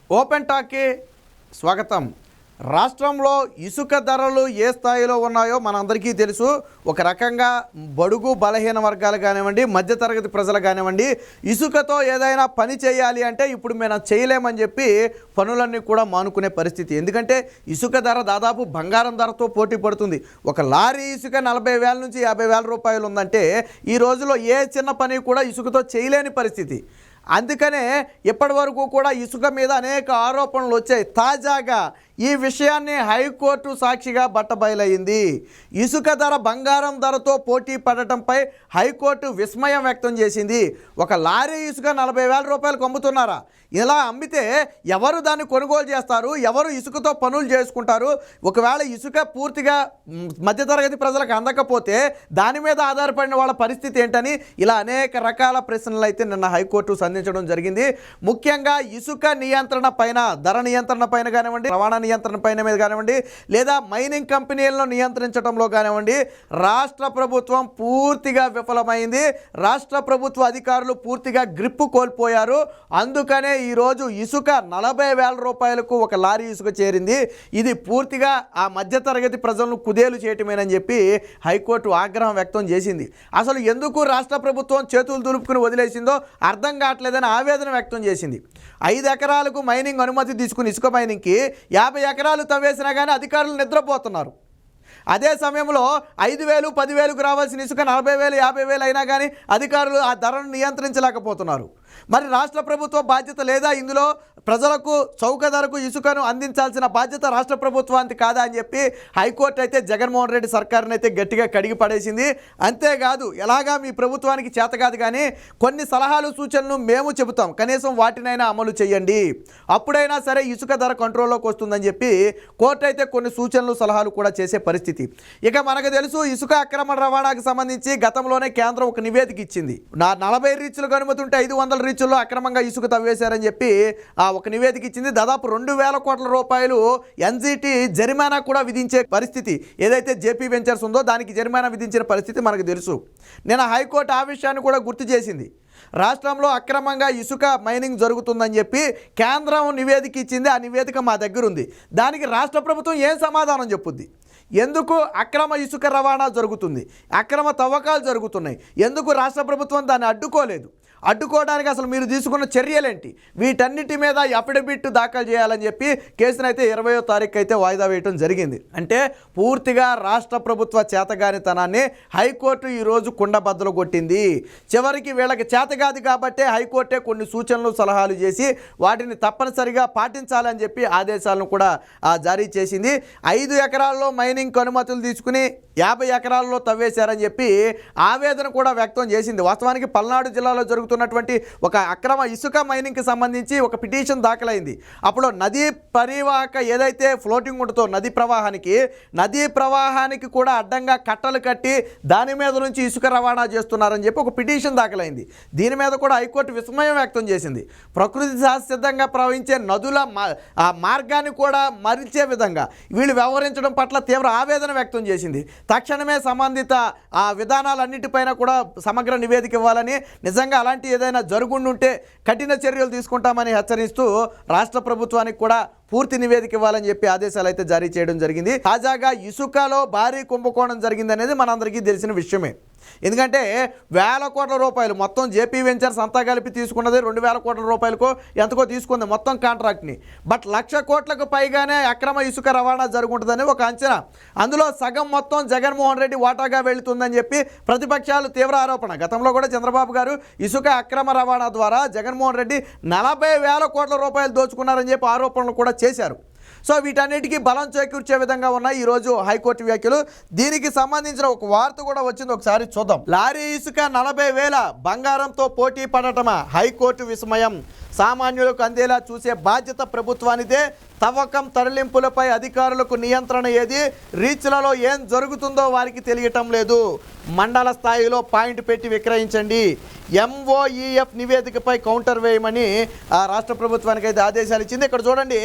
Open టాక్కి స్వాగతం. రాష్ట్రంలో ఇసుక ధరలు ఏ స్థాయిలో ఉన్నాయో మనందరికీ తెలుసు. ఒక రకంగా బడుగు బలహీన వర్గాలు కానివ్వండి, మధ్యతరగతి ప్రజలు కానివ్వండి, ఇసుకతో ఏదైనా పని చేయాలి అంటే ఇప్పుడు మేము చేయలేమని చెప్పి పనులన్నీ కూడా మానుకునే పరిస్థితి. ఎందుకంటే ఇసుక ధర దాదాపు బంగారం ధరతో పోటీ పడుతుంది. ఒక లారీ ఇసుక 40,000 నుంచి 50,000 రూపాయలు ఉందంటే ఈ రోజులో ఏ చిన్న పని కూడా ఇసుకతో చేయలేని పరిస్థితి. అందుకనే ఇప్పటి వరకు కూడా ఇసుక మీద అనేక ఆరోపణలు వచ్చాయి. తాజాగా ఈ విషయాన్ని హైకోర్టు సాక్షిగా బట్టబయలైంది. ఇసుక ధర బంగారం ధరతో పోటీ పడటంపై హైకోర్టు విస్మయం వ్యక్తం చేసింది. ఒక లారీ ఇసుక 40,000 రూపాయలకు అమ్ముతున్నారా? ఇలా అమ్మితే ఎవరు దాన్ని కొనుగోలు చేస్తారు? ఎవరు ఇసుకతో పనులు చేసుకుంటారు? ఒకవేళ ఇసుక పూర్తిగా మధ్యతరగతి ప్రజలకు అందకపోతే దాని మీద ఆధారపడిన వాళ్ళ పరిస్థితి ఏంటని ఇలా అనేక రకాల ప్రశ్నలు అయితే నిన్న హైకోర్టు సంధించడం జరిగింది. ముఖ్యంగా ఇసుక నియంత్రణ పైన, ధర నియంత్రణ పైన కానివ్వండి, రవాణా నియంత్రణ పైన మీద కానివ్వండి, లేదా మైనింగ్ కంపెనీలను నియంత్రించడంలో కానివ్వండి, రాష్ట్ర ప్రభుత్వం పూర్తిగా విఫలమైంది. రాష్ట్ర ప్రభుత్వ అధికారులు పూర్తిగా గ్రిప్పు కోల్పోయారు. అందుకనే ఈరోజు ఇసుక 40,000 రూపాయలకు ఒక లారీ ఇసుక చేరింది. ఇది పూర్తిగా ఆ మధ్యతరగతి ప్రజలను కుదేలు చేయటమేనని చెప్పి హైకోర్టు ఆగ్రహం వ్యక్తం చేసింది. అసలు ఎందుకు రాష్ట్ర ప్రభుత్వం చేతులు దులుపుకుని వదిలేసిందో అర్థం కావట్లేదని ఆవేదన వ్యక్తం చేసింది. 5 ఎకరాలకు మైనింగ్ అనుమతి తీసుకుని ఇసుక మైనింగ్కి 50 ఎకరాలు తవ్వేసినా కానీ అధికారులు నిద్రపోతున్నారు. అదే సమయంలో 5,000, 10,000కు రావాల్సిన ఇసుక 40,000, 50,000 అయినా కానీ అధికారులు ఆ ధరను నియంత్రించలేకపోతున్నారు. మరి రాష్ట్ర ప్రభుత్వ బాధ్యత లేదా? ఇందులో ప్రజలకు చౌక ధరకు ఇసుకను అందించాల్సిన బాధ్యత రాష్ట్ర ప్రభుత్వానికి కాదా అని చెప్పి హైకోర్టు అయితే జగన్మోహన్ రెడ్డి సర్కారుని అయితే గట్టిగా కడిగి పడేసింది. అంతేకాదు, ఎలాగా మీ ప్రభుత్వానికి చేత కాదు కానీ కొన్ని సలహాలు సూచనలు మేము చెబుతాం, కనీసం వాటినైనా అమలు చేయండి, అప్పుడైనా సరే ఇసుక ధర కంట్రోల్లోకి వస్తుందని చెప్పి కోర్టు అయితే కొన్ని సూచనలు సలహాలు కూడా చేసే పరిస్థితి. ఇక మనకు తెలుసు, ఇసుక అక్రమ రవాణాకు సంబంధించి గతంలోనే కేంద్రం ఒక నివేదిక ఇచ్చింది. 40 రీచ్లకు అనుమతి ఉంటే 500 రీచ్ల్లో అక్రమంగా ఇసుక తవ్వేశారని చెప్పి ఒక నివేదిక ఇచ్చింది. దాదాపు 2,000 కోట్ల రూపాయలు ఎన్జిటి జరిమానా కూడా విధించే పరిస్థితి, ఏదైతే జేపీ వెంచర్స్ ఉందో దానికి జరిమానా విధించిన పరిస్థితి మనకు తెలుసు. నిన్న హైకోర్టు ఆ విషయాన్ని కూడా గుర్తు చేసింది. రాష్ట్రంలో అక్రమంగా ఇసుక మైనింగ్ జరుగుతుందని చెప్పి కేంద్రం నివేదిక ఇచ్చింది. ఆ నివేదిక మా దగ్గర ఉంది. దానికి రాష్ట్ర ప్రభుత్వం ఏం సమాధానం చెప్పుద్ది? ఎందుకు అక్రమ ఇసుక రవాణా జరుగుతుంది, అక్రమ తవ్వకాలు జరుగుతున్నాయి, ఎందుకు రాష్ట్ర ప్రభుత్వం దాన్ని అడ్డుకోలేదు? అడ్డుకోవడానికి అసలు మీరు తీసుకున్న చర్యలేంటి? వీటన్నిటి మీద అఫిడవిట్ దాఖలు చేయాలని చెప్పి కేసును అయితే 20వ తారీఖు అయితే వాయిదా వేయడం జరిగింది. అంటే పూర్తిగా రాష్ట్ర ప్రభుత్వ చేతగానితనాన్ని హైకోర్టు ఈరోజు కుండబద్దలు కొట్టింది. చివరికి వీళ్ళకి చేతగాది కాబట్టే హైకోర్టే కొన్ని సూచనలు సలహాలు చేసి వాటిని తప్పనిసరిగా పాటించాలని చెప్పి ఆదేశాలను కూడా జారీ చేసింది. 5 ఎకరాల్లో మైనింగ్ అనుమతులు తీసుకుని 50 ఎకరాల్లో తవ్వేశారని చెప్పి ఆవేదన కూడా వ్యక్తం చేసింది. వాస్తవానికి పల్నాడు జిల్లాలో జరుగుతున్నటువంటి ఒక అక్రమ ఇసుక మైనింగ్కి సంబంధించి ఒక పిటిషన్ దాఖలైంది. అప్పుడు నదీ పరివాహక ఏదైతే ఫ్లోటింగ్ ఉంటుందో నదీ ప్రవాహానికి కూడా అడ్డంగా కట్టలు కట్టి దాని మీద నుంచి ఇసుక రవాణా చేస్తున్నారని చెప్పి ఒక పిటిషన్ దాఖలైంది. దీని మీద కూడా హైకోర్టు విస్మయం వ్యక్తం చేసింది. ప్రకృతి సహసిద్ధంగా ప్రవహించే నదుల మార్గాన్ని కూడా మరిచే విధంగా వీళ్ళు వ్యవహరించడం పట్ల తీవ్ర ఆవేదన వ్యక్తం చేసింది. తక్షణమే సంబంధిత విధానాలన్నిటిపైన కూడా సమగ్ర నివేదిక ఇవ్వాలని, నిజంగా అలాంటి ఏదైనా జరుగుండుంటే కఠిన చర్యలు తీసుకుంటామని హెచ్చరిస్తూ రాష్ట్ర ప్రభుత్వానికి కూడా పూర్తి నివేదిక ఇవ్వాలని చెప్పి ఆదేశాలు అయితే జారీ చేయడం జరిగింది. తాజాగా ఇసుకలో భారీ కుంభకోణం జరిగిందనేది మనందరికీ తెలిసిన విషయమే. ఎందుకంటే 1,000 కోట్ల రూపాయలు మొత్తం జేపీ వెంచర్స్ అంతా కలిపి తీసుకున్నది 2,000 కోట్ల రూపాయలకు ఎంతకో తీసుకుంది మొత్తం కాంట్రాక్ట్ని. బట్ 1,00,000 కోట్లకు పైగానే అక్రమ ఇసుక రవాణా జరుగుతుందని ఒక అంచనా. అందులో సగం మొత్తం జగన్మోహన్ రెడ్డి వాటాగా వెళుతుందని చెప్పి ప్రతిపక్షాలు తీవ్ర ఆరోపణ. గతంలో కూడా చంద్రబాబు గారు ఇసుక అక్రమ రవాణా ద్వారా జగన్మోహన్ రెడ్డి 40,000 కోట్ల రూపాయలు దోచుకున్నారని చెప్పి ఆరోపణలు కూడా చేశారు. సో వీటన్నిటికీ బలం చేకూర్చే విధంగా ఉన్నాయి ఈరోజు హైకోర్టు వ్యాఖ్యలు. దీనికి సంబంధించిన ఒక వార్త కూడా వచ్చింది, ఒకసారి చూద్దాం. లారీ ఇసుక 40,000 బంగారంతో పోటీ పడటమా? హైకోర్టు విస్మయం. సామాన్యులకు అందేలా చూసే బాధ్యత ప్రభుత్వానిదే. తవ్వకం తరలింపులపై అధికారులకు నియంత్రణ ఏది? రీచ్లలో ఏం జరుగుతుందో వారికి తెలియటం లేదు. మండల స్థాయిలో పాయింట్ పెట్టి విక్రయించండి. MOEF నివేదికపై కౌంటర్ వేయమని రాష్ట్ర ప్రభుత్వానికి అయితే ఆదేశాలు ఇచ్చింది. ఇక్కడ చూడండి,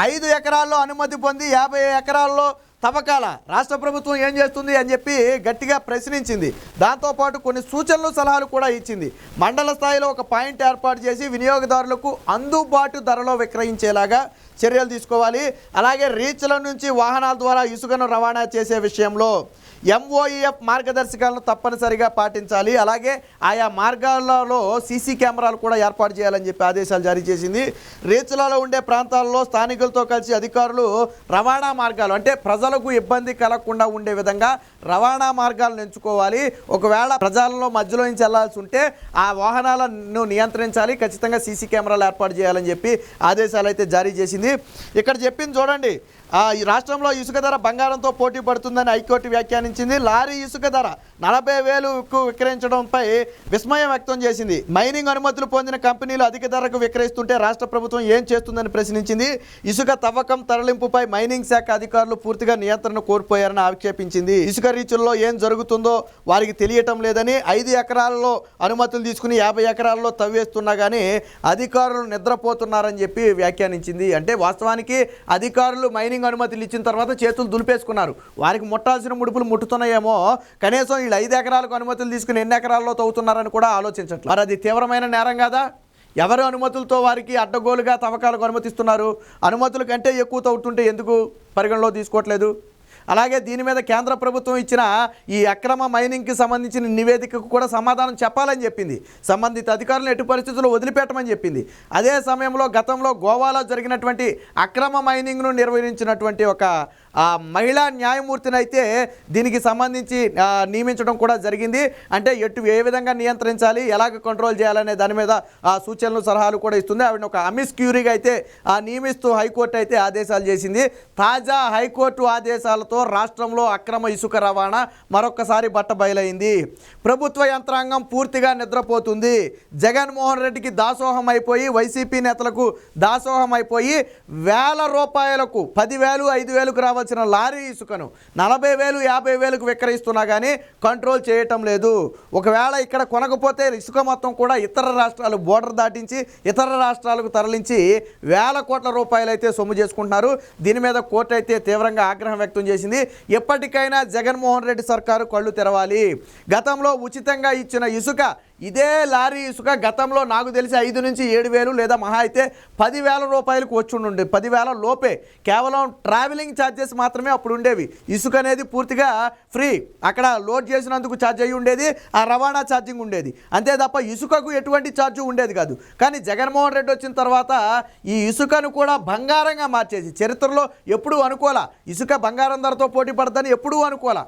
5 ఎకరాల్లో అనుమతి పొంది 50 ఎకరాల్లో తవ్వకాల రాష్ట్ర ప్రభుత్వం ఏం చేస్తుంది అని చెప్పి గట్టిగా ప్రశ్నించింది. దాంతోపాటు కొన్ని సూచనలు సలహాలు కూడా ఇచ్చింది. మండల స్థాయిలో ఒక పాయింట్ ఏర్పాటు చేసి వినియోగదారులకు అందుబాటు ధరలో విక్రయించేలాగా చర్యలు తీసుకోవాలి. అలాగే రీచ్ల నుంచి వాహనాల ద్వారా ఇసుకను రవాణా చేసే విషయంలో MOEF మార్గదర్శకాలను తప్పనిసరిగా పాటించాలి. అలాగే ఆయా మార్గాలలో సీసీ కెమెరాలు కూడా ఏర్పాటు చేయాలని చెప్పి ఆదేశాలు జారీ చేసింది. రీచ్లలో ఉండే ప్రాంతాల్లో స్థానికులతో కలిసి అధికారులు రవాణా మార్గాలు అంటే ప్రజలకు ఇబ్బంది కలగకుండా ఉండే విధంగా రవాణా మార్గాలను ఎంచుకోవాలి. ఒకవేళ ప్రజలలో మధ్యలో నుంచి వెళ్లాల్సి ఉంటే ఆ వాహనాలను నియంత్రించాలి. ఖచ్చితంగా సీసీ కెమెరాలు ఏర్పాటు చేయాలని చెప్పి ఆదేశాలు అయితే జారీ చేసింది. ఇక్కడ చెప్పింది చూడండి. ఈ రాష్ట్రంలో ఇసుక ధర బంగారంతో పోటీ పడుతుందని హైకోర్టు వ్యాఖ్యానించింది. లారీ ఇసుక ధర 40,000కు విక్రయించడంపై విస్మయం వ్యక్తం చేసింది. మైనింగ్ అనుమతులు పొందిన కంపెనీలు అధిక ధరకు విక్రయిస్తుంటే రాష్ట్ర ప్రభుత్వం ఏం చేస్తుందని ప్రశ్నించింది. ఇసుక తవ్వకం తరలింపుపై మైనింగ్ శాఖ అధికారులు పూర్తిగా నియంత్రణ కోల్పోయారని ఆక్షేపించింది. ఇసుక రీచుల్లో ఏం జరుగుతుందో వారికి తెలియటం లేదని, 5 ఎకరాలలో అనుమతులు తీసుకుని 50 ఎకరాల్లో తవ్వేస్తున్నా కానీ అధికారులు నిద్రపోతున్నారని చెప్పి వ్యాఖ్యానించింది. అంటే వాస్తవానికి అధికారులు మైనింగ్ అనుమతులు ఇచ్చిన తర్వాత చేతులు దులిపేసుకున్నారు. వారికి ముట్టాల్సిన ముడుపులు ముట్టుతున్నాయేమో, కనీసం వీళ్ళు 5 ఎకరాలకు అనుమతులు తీసుకుని ఎన్ని ఎకరాల్లో తవ్వుతున్నారని కూడా ఆలోచించట్లేదు. మరి అది తీవ్రమైన నేరం కాదా? ఎవరు అనుమతులతో వారికి అడ్డగోలుగా తవ్వకాలకు అనుమతిస్తున్నారు? అనుమతుల కంటే ఎక్కువ తవ్వుతుంటే ఎందుకు పరిగణలో తీసుకోవట్లేదు? అలాగే దీని మీద కేంద్ర ప్రభుత్వం ఇచ్చిన ఈ అక్రమ మైనింగ్కి సంబంధించిన నివేదికకు కూడా సమాధానం చెప్పాలని చెప్పింది. సంబంధిత అధికారులను ఎట్టి పరిస్థితుల్లో వదిలిపెట్టమని చెప్పింది. అదే సమయంలో గతంలో గోవాలో జరిగినటువంటి అక్రమ మైనింగ్ను నిర్వహించినటువంటి ఒక మహిళా న్యాయమూర్తిని అయితే దీనికి సంబంధించి నియమించడం కూడా జరిగింది. అంటే ఏ విధంగా నియంత్రించాలి, ఎలాగ కంట్రోల్ చేయాలనే దాని మీద సూచనలు సలహాలు కూడా ఇస్తుంది. ఆవిడ ఒక అమిస్ క్యూరీగా అయితే నియమిస్తూ హైకోర్టు అయితే ఆదేశాలు చేసింది. తాజా హైకోర్టు ఆదేశాలతో రాష్ట్రంలో అక్రమ ఇసుక రవాణా మరొక్కసారి బట్టబయలైంది. ప్రభుత్వ యంత్రాంగం పూర్తిగా నిద్రపోతుంది. జగన్మోహన్ రెడ్డికి దాసోహం అయిపోయి, వైసీపీ నేతలకు దాసోహం అయిపోయి వేల రూపాయలకు 10,000, 5,000కు రావాల్సిన లారీ ఇసుకను 40,000, 50,000కు విక్రయిస్తున్నా కానీ కంట్రోల్ చేయటం లేదు. ఒకవేళ ఇక్కడ కొనకపోతే ఇసుక మొత్తం కూడా ఇతర రాష్ట్రాలు బోర్డర్ దాటించి ఇతర రాష్ట్రాలకు తరలించి వేల కోట్ల రూపాయలు అయితే సొమ్ము చేసుకుంటున్నారు. దీని మీద కోర్టు అయితే తీవ్రంగా ఆగ్రహం వ్యక్తం చేసింది. ఎప్పటికైనా జగన్మోహన్ రెడ్డి సర్కారు కళ్ళు తెరవాలి. గతంలో ఉచితంగా ఇచ్చిన ఇసుక, ఇదే లారీ ఇసుక గతంలో నాకు తెలిసి 5 నుంచి 7,000 లేదా మహా అయితే 10,000 రూపాయలకు వచ్చి ఉండే, 10,000 లోపే. కేవలం ట్రావెలింగ్ ఛార్జెస్ మాత్రమే అప్పుడు ఉండేవి. ఇసుక అనేది పూర్తిగా ఫ్రీ. అక్కడ లోడ్ చేసినందుకు ఛార్జ్ అయ్యి ఉండేది, ఆ రవాణా ఛార్జింగ్ ఉండేది. అంతే తప్ప ఇసుకకు ఎటువంటి ఛార్జు ఉండేది కాదు. కానీ జగన్మోహన్ రెడ్డి వచ్చిన తర్వాత ఈ ఇసుకను కూడా బంగారంగా మార్చేసి, చరిత్రలో ఎప్పుడూ అనుకోలా ఇసుక బంగారం ధరతో పోటీ పడదని ఎప్పుడూ అనుకోలా.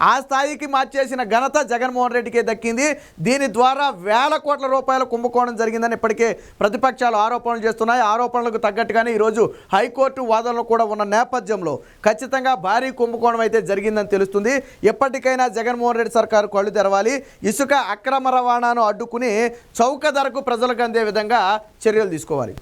ఆ స్థాయికి మార్చేసిన ఘనత జగన్మోహన్ రెడ్డికే దక్కింది. దీని ద్వారా వేల కోట్ల రూపాయల కుంభకోణం జరిగిందని ఇప్పటికే ప్రతిపక్షాలు ఆరోపణలు చేస్తున్నాయి. ఆరోపణలకు తగ్గట్టుగానే ఈరోజు హైకోర్టు వాదనలు కూడా ఉన్న నేపథ్యంలో ఖచ్చితంగా భారీ కుంభకోణం అయితే జరిగిందని తెలుస్తుంది. ఎప్పటికైనా జగన్మోహన్ రెడ్డి సర్కారు కళ్ళు తెరవాలి. ఇసుక అక్రమ రవాణాను అడ్డుకుని చౌక ధరకు ప్రజలకు అందే విధంగా చర్యలు తీసుకోవాలి.